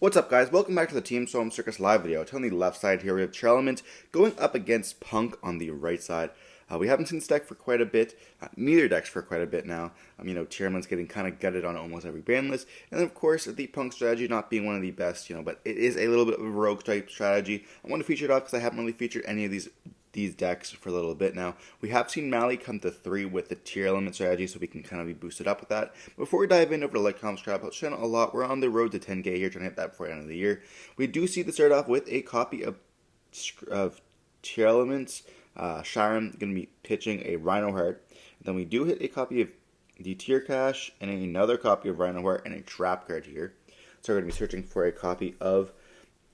What's up, guys? Welcome back to the Team Solemn Circus live video. On the left side here we have Tearlaments going up against P.U.NK on the right side. We haven't seen this deck for quite a bit, neither decks for quite a bit now. Tearlaments getting kind of gutted on almost every ban list, and then of course the P.U.NK strategy not being one of the best, but it is a little bit of a rogue type strategy. I want to feature it off because I haven't really featured any of these decks for a little bit now. We have seen Mally come to 3 with the Tearlaments strategy, so we can kind of be boosted up with that. Before we dive in, over to like, comment, subscribe, helps channel a lot. We're on the road to 10K here, trying to hit that before the end of the year. We do see to start off with a copy of Tearlaments. Sharon going to be pitching a Rhino Heart. Then we do hit a copy of the Tear Cache and another copy of Rhino Heart and a Trap card here. So we're going to be searching for a copy of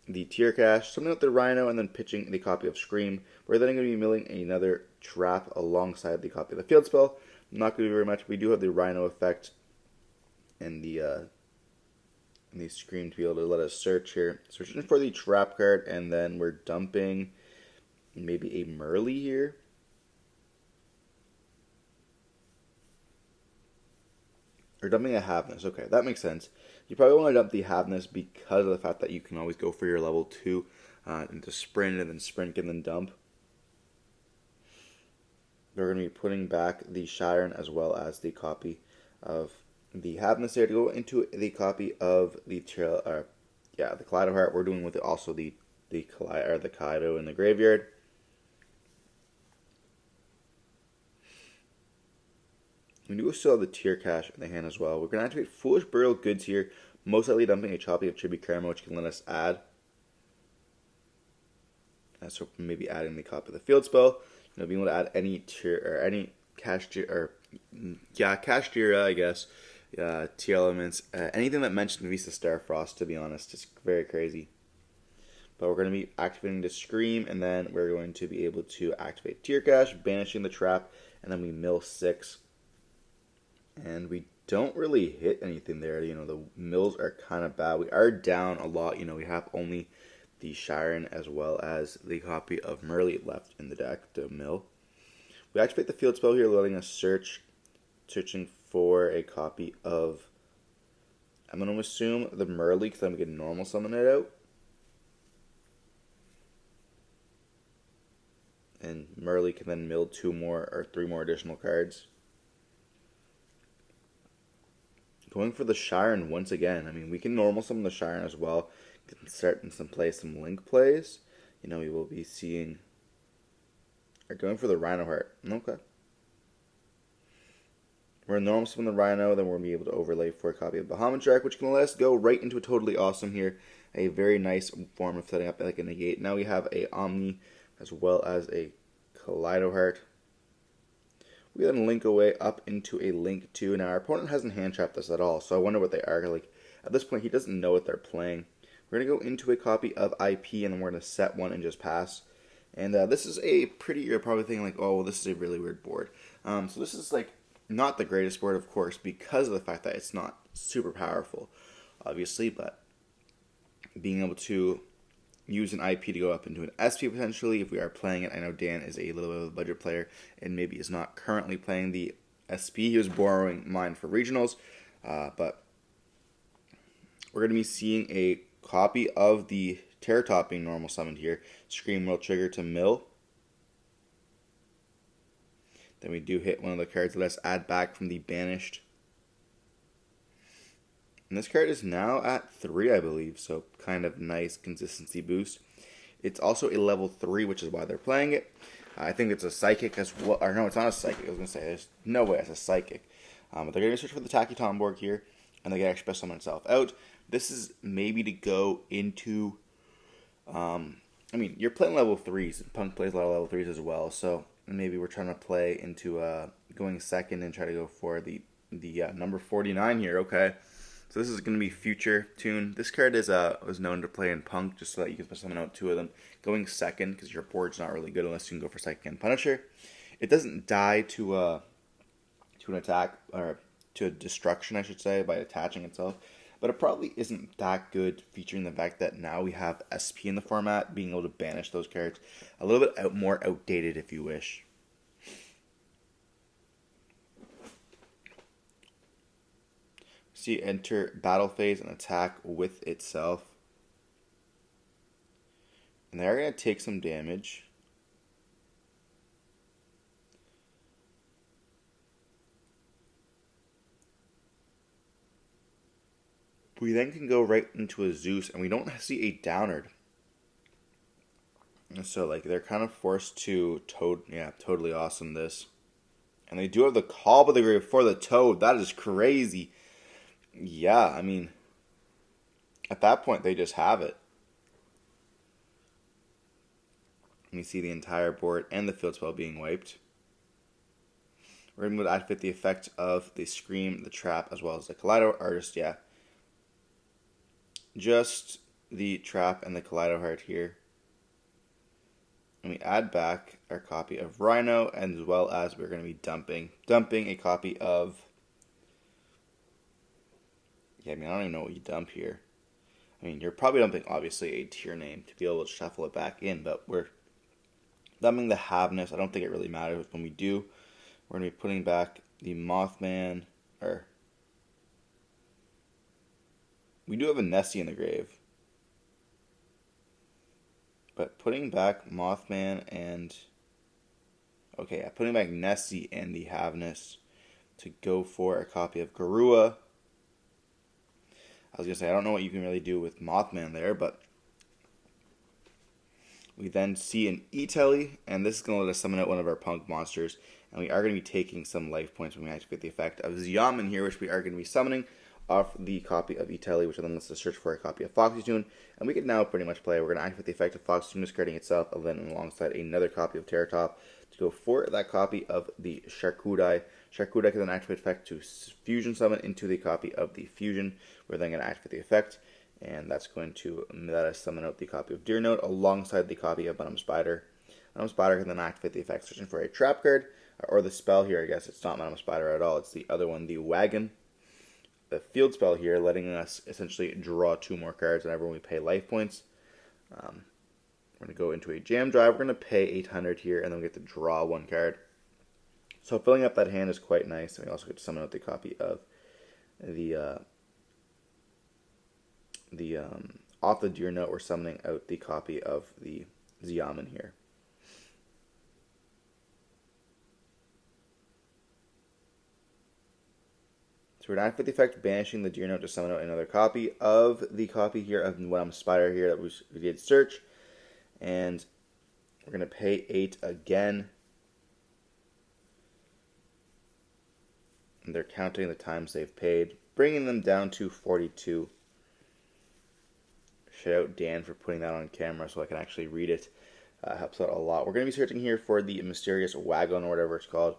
the Tear Cache, something with the Rhino, and then pitching the copy of Scream. We're then going to be milling another Trap alongside the copy of the Field Spell. Not going to be very much. We do have the Rhino effect and the Scream to be able to let us search here. So we're searching for the Trap card, and then we're dumping maybe a Merly here. Or dumping a Havness. Okay, that makes sense. You probably want to dump the Havness because of the fact that you can always go for your level 2 into sprint, and then sprint and then dump. We're going to be putting back the Sharon as well as the copy of the Havness there to go into the copy of the the Kaleido Heart. We're doing with it also the Kaleido in the graveyard. We do still have the Tear Cache in the hand as well. We're going to activate Foolish Burial Goods here, most likely dumping a copy of Chibi Karma, which can let us add. So maybe adding the copy of the Field Spell. Being able to add any tier or any Cache Jira, I guess. Tearlaments, anything that mentioned Visa Starfrost, to be honest, is very crazy. But we're going to be activating the Scream, and then we're going to be able to activate Tear Cache, banishing the Trap, and then we mill 6. And we don't really hit anything there. The mills are kind of bad. We are down a lot. We have only the Sharon as well as the copy of Merly left in the deck to mill. We activate the Field Spell here, letting us searching for a copy of, I'm going to assume the Merly, because I'm going to normal summon it out. And Merly can then mill 2 more or 3 more additional cards. Going for the Sharon once again. We can normal summon the Sharon as well. Can start in some link plays. We will be seeing. Or going for the Rhino Heart. Okay. We're going to normal summon the Rhino, then we're going to be able to overlay for a copy of Bahamut Shark, which can let us go right into a totally awesome here. A very nice form of setting up like a negate. Now we have a Omni as well as a Kaleido Heart. We then link away up into a link 2. Now our opponent hasn't hand trapped us at all, so I wonder what they are. At this point, he doesn't know what they're playing. We're going to go into a copy of IP, and then we're going to set 1 and just pass. And this is a pretty, you're probably thinking oh, well, this is a really weird board. So this is not the greatest board, of course, because of the fact that it's not super powerful, obviously, but being able to use an IP to go up into an SP potentially if we are playing it. I know Dan is a little bit of a budget player and maybe is not currently playing the SP. He was borrowing mine for regionals, but we're going to be seeing a copy of the Terror Top being normal summoned here. Scream will trigger to mill. Then we do hit one of the cards. Let's add back from the banished. And this card is now at 3, I believe, so kind of nice consistency boost. It's also a level 3, which is why they're playing it. I think it's a Psychic as well. Or no, it's not a Psychic. I was going to say, there's no way it's a Psychic. But they're going to search for the Tacky Tomborg here, and they're going to express summon itself out. This is maybe to go into, you're playing level 3s, and P.U.NK plays a lot of level 3s as well, so maybe we're trying to play into going second and try to go for the number 49 here, okay. So this is going to be Future Tune. This card is was known to play in P.U.NK just so that you can summon out 2 of them. Going second, because your board's not really good unless you can go for Psychic and Punisher. It doesn't die to an attack, or to a destruction, I should say, by attaching itself. But it probably isn't that good, featuring the fact that now we have SP in the format, being able to banish those cards. A little bit more outdated, if you wish. See, enter battle phase and attack with itself. And they're going to take some damage. We then can go right into a Zeus, and we don't see a Downard. And so, like, they're kind of forced to Toad. Yeah, totally awesome this. And they do have the Call by the Grave for the Toad. That is crazy. Yeah, I mean, at that point, they just have it. And you see the entire board and the field spell being wiped. We're going to activate the effect of the Scream, the Trap, as well as the Kaleido, or just the Trap and the Kaleido Heart here. And we add back our copy of Rhino, and as well as we're going to be dumping a copy of... Yeah, I mean, I don't even know what you dump here. I mean, you're probably dumping, obviously, a tier name to be able to shuffle it back in, but we're dumping the Haveness. I don't think it really matters when we do. We're going to be putting back the Mothman, or... We do have a Nessie in the grave. But putting back Mothman and... Okay, yeah, putting back Nessie and the Haveness to go for a copy of Garua. I was going to say, I don't know what you can really do with Mothman there, but... We then see an E-Telly, and this is going to let us summon out one of our P.U.NK monsters. And we are going to be taking some life points when we activate the effect of Xiamen here, which we are going to be summoning off the copy of E-Telly, which then lets us search for a copy of Foxy Tune. And we can now pretty much play. We're going to activate the effect of Foxy Tune, discarding itself, and then alongside another copy of Terratop to go for that copy of the Sharkudai. Sharkudai can then activate the effect to fusion summon into the copy of the Fusion. We're then going to activate the effect, and that's going to let us summon out the copy of Deer Note alongside the copy of Venom Spider. Venom Spider can then activate the effect, searching for a trap card, or the spell here, I guess it's not Venom Spider at all, it's the other one, the Wagon. The field spell here, letting us essentially draw 2 more cards whenever we pay life points. We're going to go into a Jam Drive. We're going to pay 800 here, and then we get to draw 1 card. So filling up that hand is quite nice. And we also get to summon out the copy of off the Deer Note, we're summoning out the copy of the Xiamen here. So we're going to activate the effect, banishing the Deer Note to summon out another copy of the copy here of Venom Spider here that we did search. And we're going to pay 8 again. And they're counting the times they've paid, bringing them down to 42. Shout out Dan for putting that on camera so I can actually read it. Helps out a lot. We're going to be searching here for the mysterious Wagon, or whatever it's called.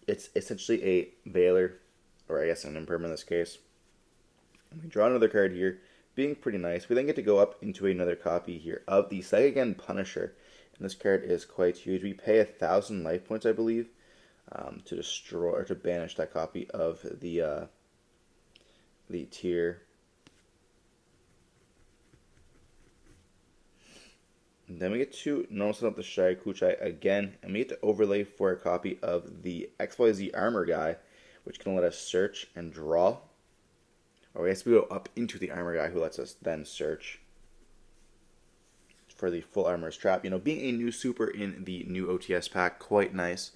It's essentially a Veiler, or I guess an Imperm in this case. And we draw another card here, being pretty nice. We then get to go up into another copy here of the Psychic Punisher. And this card is quite huge. We pay 1,000 life points, I believe, to destroy or to banish that copy of the tier. And then we get to normal set up the Shai-Kuchai again, and we get to overlay for a copy of the XYZ Armor guy, which can let us search and draw. Or I guess we go up into the Armor guy, who lets us then search for the Full Armor's Trap. You know, being a new super in the new OTS pack, quite nice.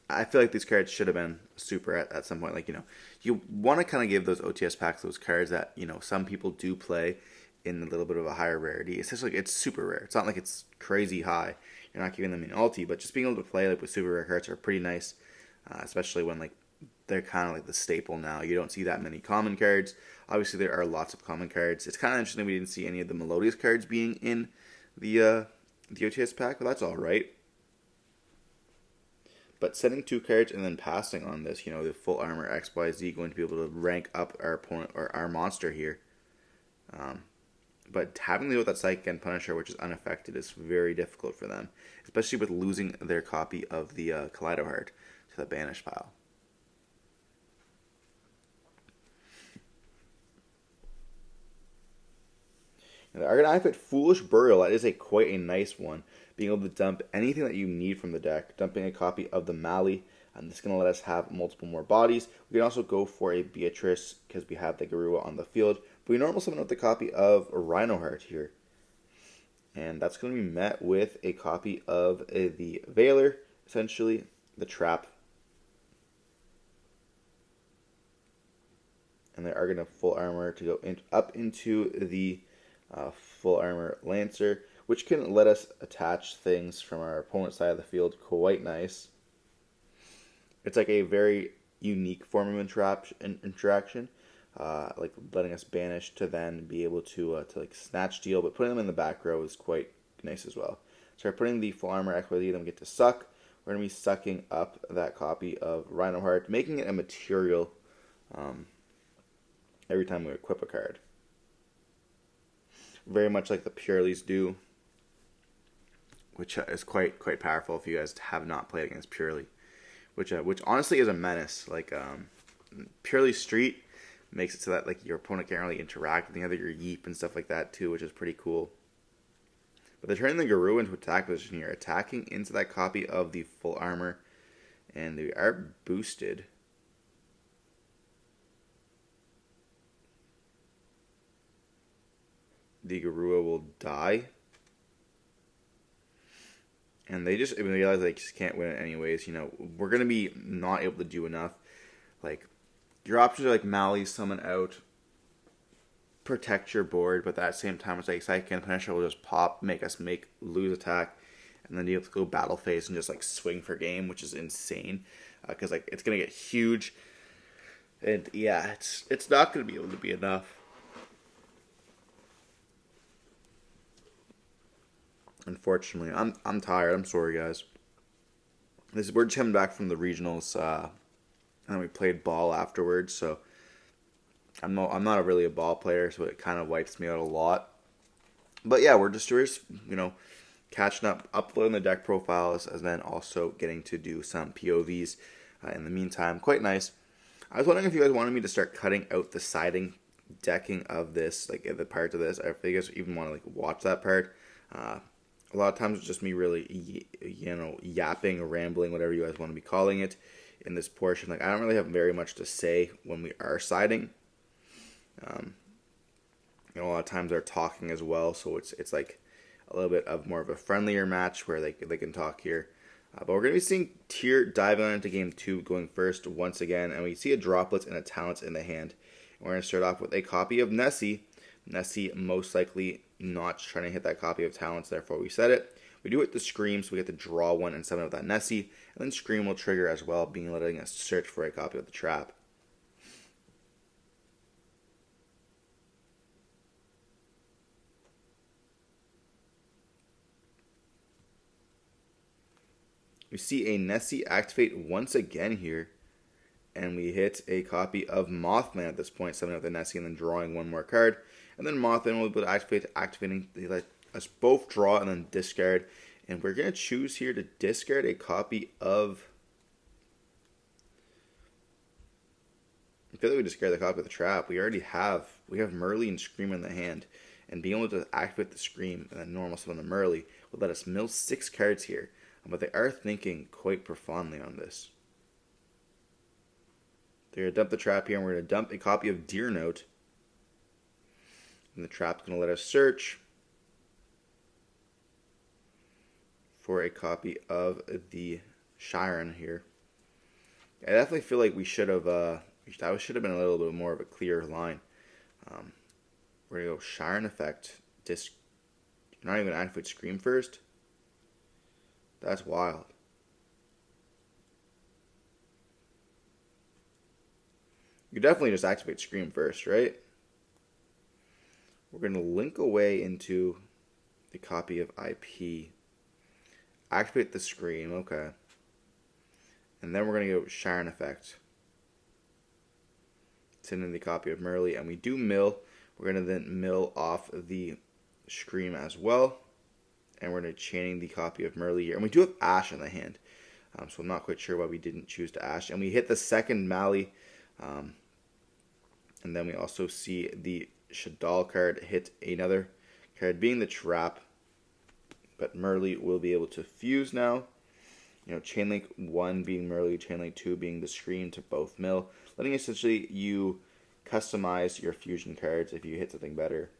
I feel like these cards should have been super at some point. Like, you know, you want to kind of give those OTS packs those cards that, you know, some people do play in a little bit of a higher rarity. It's just like, it's super rare. It's not like it's crazy high. You're not giving them an ulti, but just being able to play like with super rare cards are pretty nice, especially when like they're kind of like the staple now. You don't see that many common cards. Obviously, there are lots of common cards. It's kind of interesting we didn't see any of the Melodious cards being in the OTS pack, but that's all right. But setting 2 cards and then passing on this, you know, the Full Armor XYZ, going to be able to rank up our opponent or our monster here. But having to deal with that Psychic Punisher, which is unaffected, is very difficult for them, especially with losing their copy of the Kaleido Heart to the banish pile. Now, they're going to activate Foolish Burial. That is quite a nice one. Being able to dump anything that you need from the deck. Dumping a copy of the Mali. And this is going to let us have multiple more bodies. We can also go for a Beatrice because we have the Garua on the field. But we normal summon out the copy of Rhino Heart here. And that's going to be met with a copy of the Veiler, essentially, the Trap. And they are going to full armor to go up into the full armor Lancer, which can let us attach things from our opponent's side of the field quite nice. It's like a very unique form of interaction, like letting us banish to then be able to like snatch deal, but putting them in the back row is quite nice as well. So we're putting the full armor equity, then we get to suck. We're going to be sucking up that copy of Rhino Heart, making it a material every time we equip a card. Very much like the Purelies do, which is quite powerful if you guys have not played against Purely, which honestly is a menace. Like Purely Street makes it so that like your opponent can't really interact with the other, your Yeep and stuff like that too, which is pretty cool. But they're turning the Garou into attack position here, attacking into that copy of the full armor, and they are boosted. The Garou will die. And they just realize they just can't win it anyways. You know, we're going to be not able to do enough. Like, your options are like Mali, summon out, protect your board, but at that same time, it's like Psychic Punisher will just pop, make us lose attack, and then you have to go battle phase and just like swing for game, which is insane. Because like it's going to get huge. And yeah, it's not going to be able to be enough. Unfortunately, I'm tired. I'm sorry, guys. We're just coming back from the regionals, and we played ball afterwards. So I'm not really a ball player, so it kind of wipes me out a lot. But yeah, we're just catching up, uploading the deck profiles, and then also getting to do some POVs in the meantime. Quite nice. I was wondering if you guys wanted me to start cutting out the siding decking of this, like the parts of this. If you guys even want to like watch that part. A lot of times it's just me really, yapping, rambling, whatever you guys want to be calling it in this portion. Like, I don't really have very much to say when we are siding. A lot of times they're talking as well, so it's like a little bit of more of a friendlier match where they can talk here. But we're going to be seeing Tier diving on into Game 2 going first once again, and we see a Droplets and a Talents in the hand. And we're going to start off with a copy of Nessie. Nessie most likely not trying to hit that copy of Talents, therefore we set it. We do it to Scream, so we get to draw one and summon up that Nessie, and then Scream will trigger as well, letting us search for a copy of the Trap. We see a Nessie activate once again here, and we hit a copy of Mothman at this point, summoning up the Nessie and then drawing one more card. And then Mothman will be able to activating, they let us both draw and then discard. And we're going to choose here to discard a copy of... I feel like we discard the copy of the Trap. We have Merly and Scream in the hand. And being able to activate the Scream and then normal summon the Merly will let us mill 6 cards here. But they are thinking quite profoundly on this. They're going to dump the Trap here, and we're going to dump a copy of Deer Note. And the Trap's going to let us search for a copy of the Shiren here. I definitely feel like we should have, that should have been a little bit more of a clear line. We're going to go Shiren effect. You're not even going to activate Scream first? That's wild. You definitely just activate Scream first, right? We're going to link away into the copy of IP. Activate the Scream, okay. And then we're going to go Shiren effect. Send in the copy of Merly, and we do mill. We're going to then mill off the Scream as well. And we're going to chaining the copy of Merly here. And we do have Ash in the hand. So I'm not quite sure why we didn't choose to Ash. And we hit the second Mali. And then we also see the Shadal card hit another card, being the Trap. But Merly will be able to fuse now. Chainlink 1 being Merly, Chainlink 2 being the Scream to both mill. Letting essentially you customize your fusion cards if you hit something better.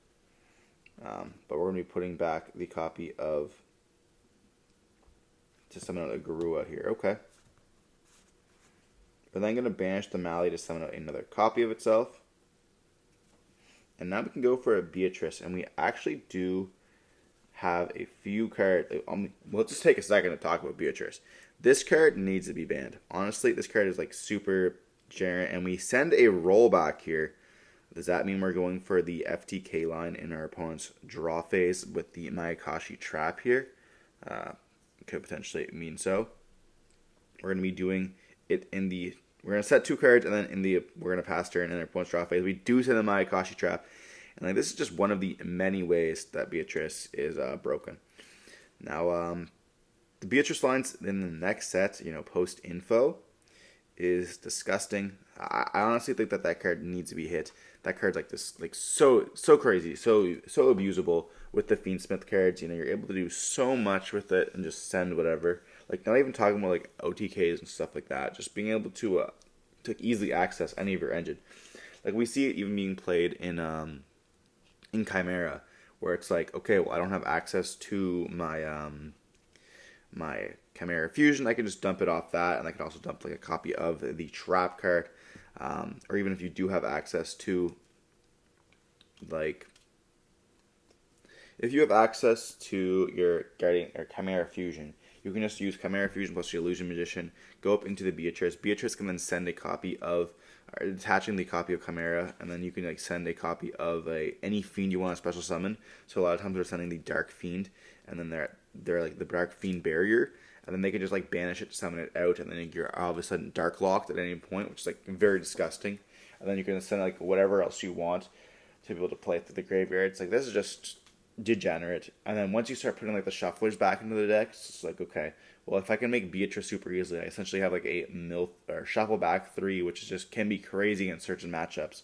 But we're going to be putting back the copy of, to summon out a Garua here. Okay. We're then going to banish the Mali to summon out another copy of itself. And now we can go for a Beatrice, and we actually do have a few cards. Let's just take a second to talk about Beatrice. This card needs to be banned. Honestly, this card is like super generic, and we send a rollback here. Does that mean we're going for the FTK line in our opponent's draw phase with the Mayakashi trap here? Could potentially mean so. We're going to be doing it in the... We're going to set 2 cards, and then we're going to pass turn in our opponent's draw phase. We do send the Mayakashi trap. And like this is just one of the many ways that Beatrice is broken. Now, the Beatrice lines in the next set, post info, is disgusting. I honestly think that card needs to be hit. That card's like this, like so crazy, so abusable with the Fiendsmith cards. You're able to do so much with it and just send whatever. Like not even talking about like OTKs and stuff like that. Just being able to easily access any of your engine. Like we see it even being played in Chimera, where it's like, okay, well I don't have access to my my Chimera Fusion. I can just dump it off that, and I can also dump like a copy of the trap card. Or even if you do have access to, like, if you have access to your Guardian or Chimera Fusion, you can just use Chimera Fusion plus your Illusion Magician, go up into the Beatrice. Beatrice can then send a copy of, or attaching the copy of Chimera, and then you can like send a copy of any Fiend you want to special summon. So a lot of times they're sending the Dark Fiend, and then they're like the Dark Fiend barrier, and then they can just like banish it to summon it out, and then you're all of a sudden dark locked at any point, which is like very disgusting. And then you can send like whatever else you want to be able to play through the graveyard. It's like this is just degenerate. And then once you start putting like the shufflers back into the deck, it's like, okay, well if I can make Beatrice super easily, I essentially have like a shuffle back 3, which is just can be crazy in certain matchups,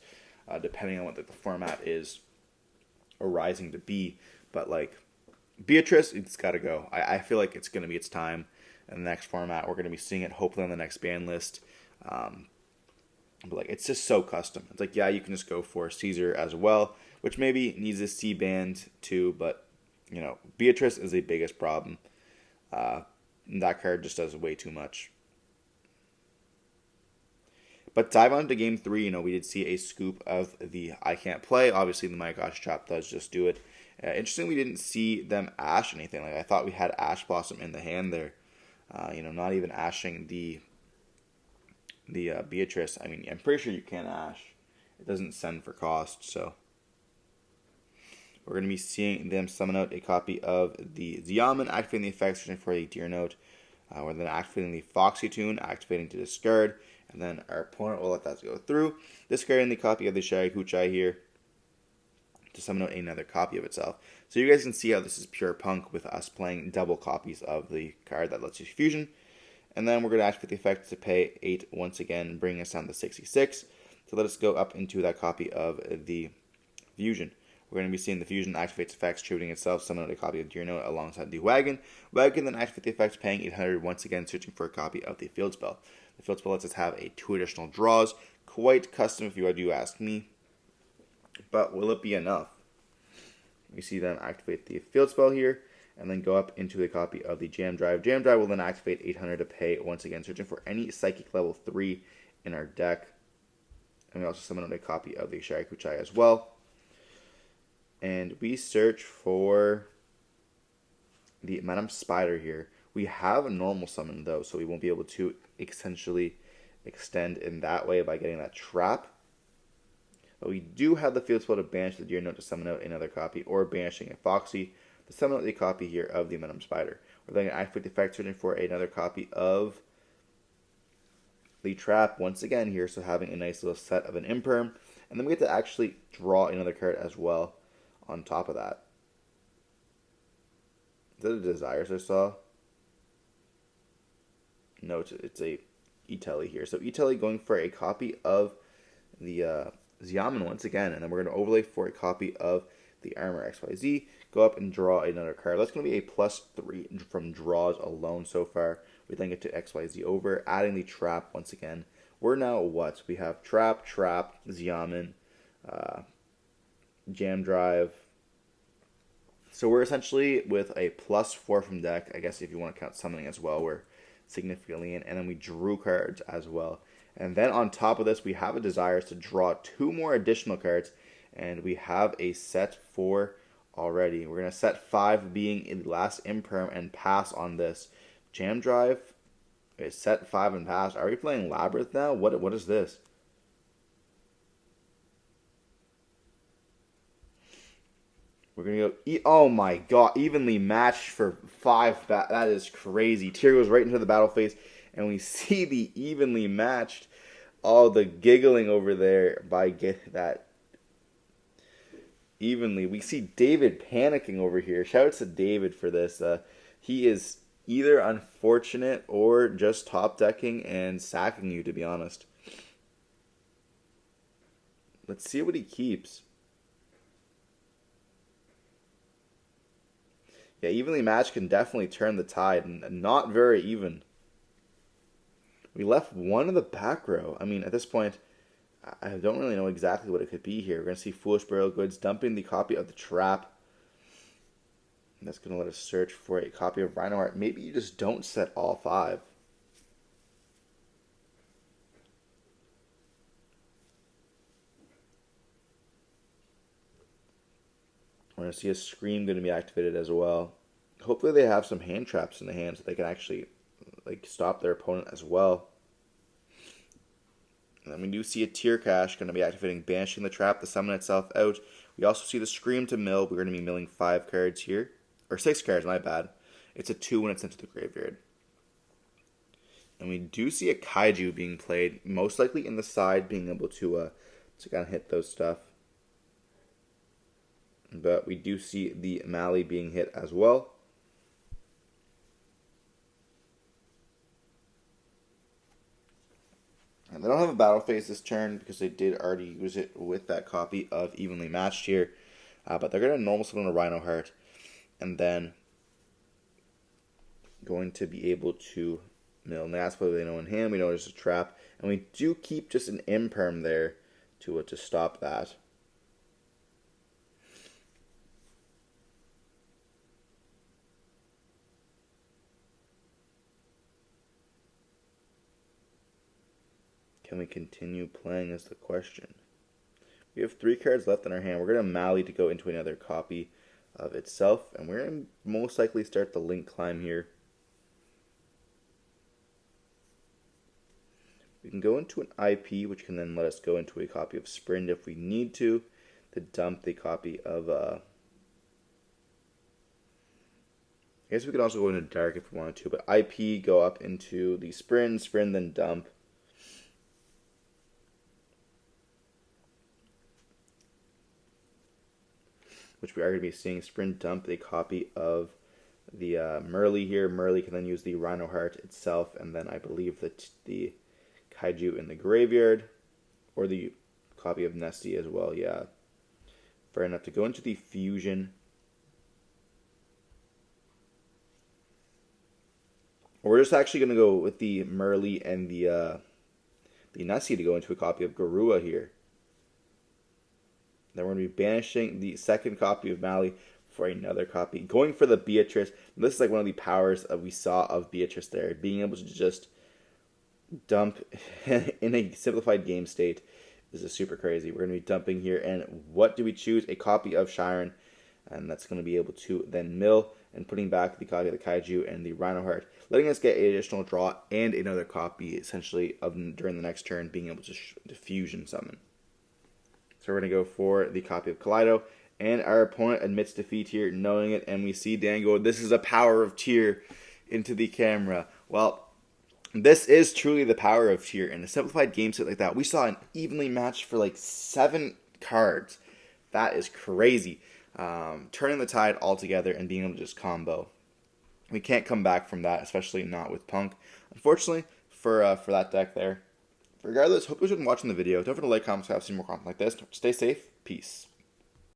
depending on what the format is arising to be. But like Beatrice, it's got to go. I feel like it's going to be its time in the next format. We're going to be seeing it hopefully on the next ban list. But like it's just so custom. It's like, yeah, you can just go for Caesar as well, which maybe needs a C band too, but Beatrice is the biggest problem. That card just does way too much. But dive on to game 3, we did see a scoop of the I Can't Play. Obviously, the My Gosh Trap does just do it. Interestingly, we didn't see them ash anything. Like I thought we had Ash Blossom in the hand there. Not even ashing the Beatrice. I mean, I'm pretty sure you can ash. It doesn't send for cost, so we're going to be seeing them summon out a copy of the Xiamen, activating the effects, searching for a Deer Note. We're then activating the Foxy Tune, activating to discard, and then our opponent will let that go through, discarding the copy of the Sharakuchai here to summon out another copy of itself. So you guys can see how this is pure punk with us playing double copies of the card that lets you fusion. And then we're going to activate the effect to pay 8 once again, bringing us down to 66. So let us go up into that copy of the Fusion. We're going to be seeing the Fusion activates effects, tributing itself, summon out a copy of Deer Note alongside the Wagon. Wagon then activate the effects, paying 800 once again, searching for a copy of the Field Spell. The Field Spell lets us have 2 additional draws. Quite custom if you do ask me. But will it be enough? We see them activate the Field Spell here, and then go up into the copy of the Jam Drive. Jam Drive will then activate 800 to pay once again, searching for any Psychic level 3 in our deck. And we also summon out a copy of the Sharakuchai as well. And we search for the Madam Spider here. We have a normal summon though, so we won't be able to essentially extend in that way by getting that trap. But we do have the Field Spell to banish the Deer Note to summon out another copy, or banishing a Foxy to summon out the copy here of the Madam Spider. We're then going to activate the effect, searching for another copy of the trap once again here, so having a nice little set of an Imperm. And then we get to actually draw another card as well on top of that. Is that a Desires I saw? No, it's a Itelli here. So Itelli going for a copy of the Xiamen once again, and then we're going to overlay for a copy of the Armor XYZ, go up and draw another card. That's going to be a +3 from draws alone so far. We then get to XYZ over, adding the trap once again. We're now what? We have trap, Xiamen, Jam Drive, So we're essentially with a +4 from deck. I guess if you want to count summoning as well, we're significantly in. And then we drew cards as well. And then on top of this, we have a desire to draw 2 more additional cards. And we have a set 4 already. We're going to set 5 being in the last imperm and pass on this. Jam Drive is set 5 and pass. Are we playing Labyrinth now? What is this? We're going to go, oh my god, evenly matched for 5. That is crazy. Tear goes right into the battle phase, and we see the evenly matched. All the giggling over there by get that evenly. We see David panicking over here. Shout out to David for this. He is either unfortunate or just top decking and sacking you, to be honest. Let's see what he keeps. Yeah, evenly matched can definitely turn the tide, and not very even. We left one in the back row. I mean, at this point, I don't really know exactly what it could be here. We're going to see Foolish Burial Goods dumping the copy of the Trap. And that's going to let us search for a copy of Rhino Heart. Maybe you just don't set all 5. We're going to see a Scream going to be activated as well. Hopefully they have some hand traps in the hand so they can actually stop their opponent as well. And then we do see a Tear Cache going to be activating, banishing the trap, the summon itself out. We also see the Scream to mill. We're going to be milling 5 cards here. Or 6 cards, my bad. It's a 2 when it's into the graveyard. And we do see a Kaiju being played, most likely in the side, being able to kind of hit those stuff. But we do see the Mali being hit as well. And they don't have a battle phase this turn because they did already use it with that copy of Evenly Matched here. But they're going to normal summon a Rhino Heart. And then going to be able to mill Naspa. They know in hand. We know there's a trap. And we do keep just an imperm there to stop that. Can we continue playing is the question. We have 3 cards left in our hand. We're going to Mali to go into another copy of itself. And we're going to most likely start the Link Climb here. We can go into an IP, which can then let us go into a copy of Sprint if we need to dump the copy of... I guess we could also go into Dark if we wanted to. But IP, go up into the Sprint, then dump. Which we are going to be seeing Sprint dump a copy of the Merly here. Merly can then use the Rhino Heart itself, and then I believe that the Kaiju in the graveyard, or the copy of Nesty as well, yeah. Fair enough. To go into the Fusion. We're just actually going to go with the Merly and the Nesty to go into a copy of Garua here. Then we're going to be banishing the second copy of Mali for another copy. Going for the Beatrice. This is like one of the powers we saw of Beatrice there. Being able to just dump in a simplified game state. This is super crazy. We're going to be dumping here. And what do we choose? A copy of Shiren. And that's going to be able to then mill and putting back the copy of the Kaiju and the Rhino Heart. Letting us get an additional draw and another copy essentially of during the next turn. Being able to fusion summon. So we're going to go for the copy of Kaleido. And our opponent admits defeat here, knowing it. And we see Dan go, this is a power of Tear into the camera. Well, this is truly the power of Tear. In a simplified game set like that, we saw an evenly matched for like 7 cards. That is crazy. Turning the tide altogether and being able to just combo. We can't come back from that, especially not with P.U.NK. Unfortunately, for that deck there. Regardless, hope you enjoyed watching the video. Don't forget to like, comment, subscribe, see more content like this. Stay safe. Peace.